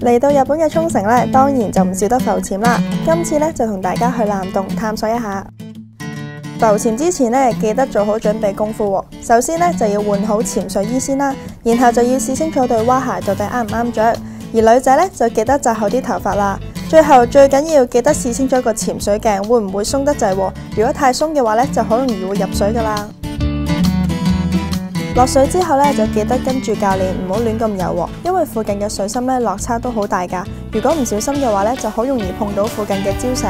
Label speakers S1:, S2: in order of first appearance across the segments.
S1: 嚟到日本嘅沖繩咧，當然就唔少得浮潛啦。今次咧就同大家去藍洞探索一下。浮潛之前咧，記得做好準備功夫喎。首先咧就要換好潛水衣先啦，然後就要試清楚對蛙鞋到底啱唔啱着。而女仔咧就記得紮好啲頭髮啦。最後最緊要記得試清楚個潛水鏡會唔會鬆得滯喎。如果太鬆嘅話咧，就好容易會入水噶啦。落水之後咧，就記得跟住教練唔好亂咁游喎，因為附近嘅水深咧落差都好大㗎。如果唔小心嘅話咧，就好容易碰到附近嘅礁石。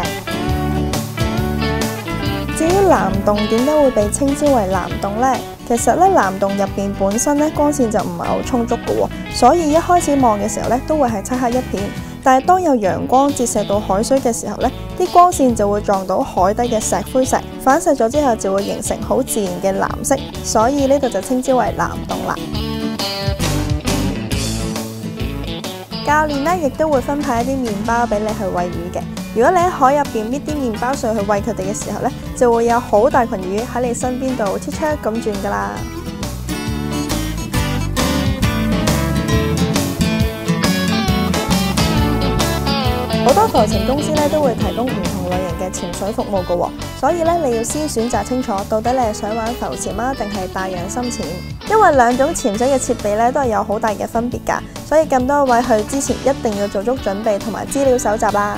S1: 至於藍洞點解會被稱之為藍洞呢？其實咧藍洞入邊本身咧光線就唔係好充足嘅喎，所以一開始望嘅時候咧都會係漆黑一片。但係當有陽光折射到海水嘅時候咧，啲光線就會撞到海底嘅石灰石，反射咗之後就會形成好自然嘅藍色，所以呢度就稱之為藍洞啦。教練咧亦都會分派一啲麵包俾你去餵魚嘅。如果你喺海入邊搣啲麵包碎去餵佢哋嘅時候咧，就會有好大群魚喺你身邊度切車咁轉噶啦。好多浮潛公司咧都會提供唔同類型嘅潛水服務嘅喎，所以咧你要先選擇清楚，到底你係想玩浮潛啊，定係帶氧深潛？因為兩種潛水嘅設備咧都係有好大嘅分別㗎，所以咁多位去之前一定要做足準備同埋資料搜集啦。